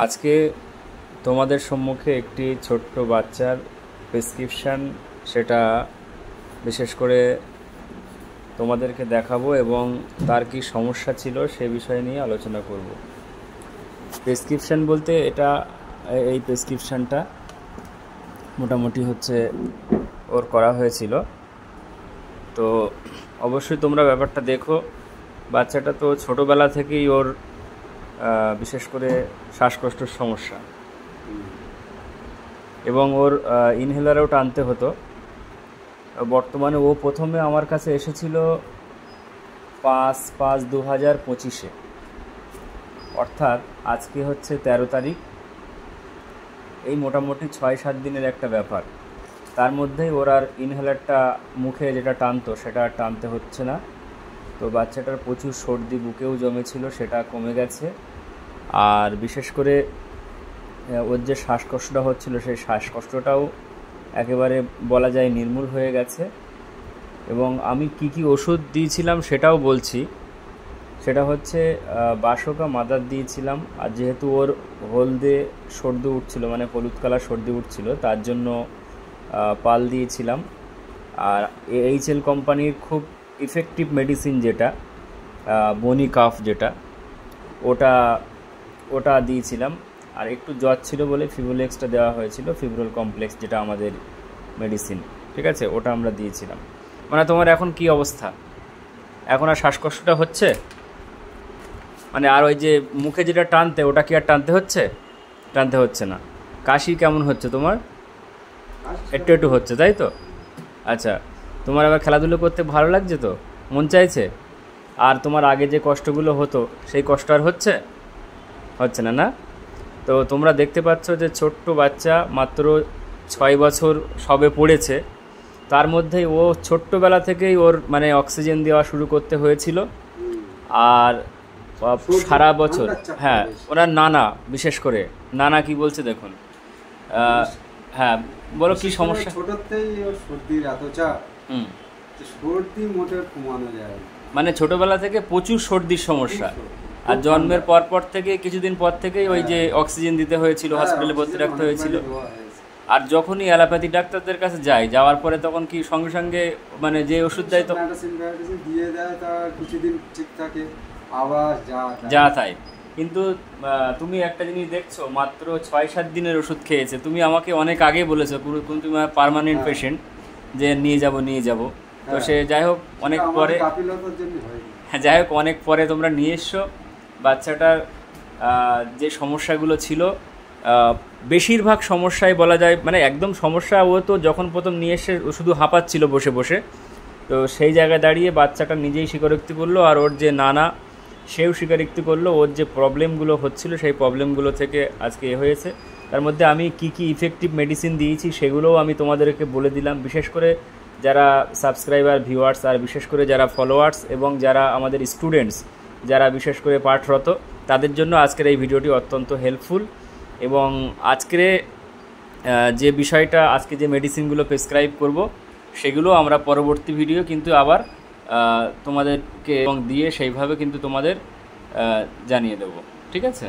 আজকে তোমাদের সম্মুখে একটি ছোট্ট বাচ্চার প্রেসক্রিপশান, সেটা বিশেষ করে তোমাদেরকে দেখাবো এবং তার কি সমস্যা ছিল সে বিষয় নিয়ে আলোচনা করব। প্রেসক্রিপশান বলতে এই প্রেসক্রিপশানটা মোটামুটি হচ্ছে ওর করা হয়েছিল। তো অবশ্যই তোমরা ব্যাপারটা দেখো। বাচ্চাটা তো ছোটোবেলা থেকেই ওর বিশেষ করে শ্বাসকষ্টের সমস্যা এবং ওর ইনহেলারও টানতে হতো। বর্তমানে ও প্রথমে আমার কাছে এসেছিল 5/5/2025, অর্থাৎ আজকে হচ্ছে 13 তারিখ। এই মোটামুটি 6-7 দিনের একটা ব্যাপার। তার মধ্যেই ওর আর ইনহেলারটা মুখে যেটা টানতো সেটা আর টানতে হচ্ছে না। তো বাচ্চাটার প্রচুর সর্দি বুকেও জমেছিল, সেটা কমে গেছে। আর বিশেষ করে ওর যে শ্বাসকষ্টটা হচ্ছিল সেই শ্বাসকষ্টটাও একেবারে বলা যায় নির্মূল হয়ে গেছে। এবং আমি কি ওষুধ দিয়েছিলাম সেটাও বলছি। সেটা হচ্ছে বাসকা মাদার দিয়েছিলাম। আর যেহেতু ওর হলদে সর্দি উঠছিল, মানে হলুদ কালার সর্দি উঠছিল, তার জন্য পাল দিয়েছিলাম। আর এইচএল কোম্পানির খুব ইফেক্টিভ মেডিসিন যেটা বনি কাফ, যেটা ওটা দিয়েছিলাম। আর একটু জ্বর ছিল বলে ফিব্রোলেক্সটা দেওয়া হয়েছিল, ফিব্রোল কমপ্লেক্স যেটা আমাদের মেডিসিন, ঠিক আছে, ওটা আমরা দিয়েছিলাম। মানে তোমার এখন কি অবস্থা? এখন আর শ্বাসকষ্টটা হচ্ছে? মানে আর ওই যে মুখে যেটা টানতে, ওটা কি আর টানতে হচ্ছে না? কাশি কেমন হচ্ছে তোমার? একটু হচ্ছে, তাই তো? আচ্ছা, তোমার আবার খেলাধুলো করতে ভালো লাগছে তো? মন চাইছে? আর তোমার আগে যে কষ্টগুলো হতো সেই কষ্ট আর হচ্ছে না, না? তো তোমরা দেখতে পাচ্ছ যে ছোট্ট বাচ্চা, মাত্র 6 বছর সবে পড়েছে। তার মধ্যেই ও ছোট্টবেলা থেকেই ওর মানে অক্সিজেন দেওয়া শুরু করতে হয়েছিল। আর সারা বছর, হ্যাঁ, ওনার নানা, বিশেষ করে নানা কি বলছে দেখুন। হ্যাঁ, বলো কি সমস্যা? ছোটতেই ওর সর্দির এত চাপ, সর্দি মোটে কমানো যায়, মানে ছোটবেলা থেকে প্রচুর সর্দির সমস্যা। আর জন্মের পর থেকে কিছুদিন পর থেকেই ওই যে অক্সিজেন দিতে হয়েছিল, হসপিটালে ভর্তি রাখতে হয়েছিল। আর যখনই অ্যালোপ্যাথি ডাক্তারদের কাছে যাওয়ার পরে তখন কি সঙ্গে সঙ্গে মানে যে ওষুধ দেয় তো দিয়ে দেয়, তার কিছুদিন ঠিক থাকে, আবার যা তাই। কিন্তু তুমি একটা জিনিস দেখছো, মাত্র 6-7 দিনের ওষুধ খেয়েছে। তুমি আমাকে অনেক আগে বলেছো তুমি পার্মানেন্ট পেশেন্ট, যে নিয়ে যাব। তো সে যাই হোক অনেক পরে তোমরা নিয়ে এসছো। বাচ্চাটার যে সমস্যাগুলো ছিল, বেশিরভাগ সমস্যাই বলা যায়, মানে একদম সমস্যা, ও তো যখন প্রথম নিয়ে এসে শুধু হাঁপাচ্ছিল বসে বসে। তো সেই জায়গায় দাঁড়িয়ে বাচ্চাটা নিজেই স্বীকারোক্তি করলো, আর ওর যে নানা সেও স্বীকারোক্তি করলো ওর যে প্রবলেমগুলো হচ্ছিল সেই প্রবলেমগুলো থেকে আজকে হয়েছে। তার মধ্যে আমি কি ইফেক্টিভ মেডিসিন দিয়েছি সেগুলোও আমি তোমাদেরকে বলে দিলাম। বিশেষ করে যারা সাবস্ক্রাইবার, ভিউয়ার্স, আর বিশেষ করে যারা ফলোয়ার্স এবং যারা আমাদের স্টুডেন্টস, যারা বিশেষ করে পাঠরত, তাদের জন্য আজকের এই ভিডিওটি অত্যন্ত হেল্পফুল। এবং আজকের যে বিষয়টা, আজকে যে মেডিসিনগুলো প্রেসক্রাইব করব সেগুলো আমরা পরবর্তী ভিডিও কিন্তু আবার তোমাদেরকে দিয়ে সেইভাবে কিন্তু তোমাদের জানিয়ে দেবো, ঠিক আছে?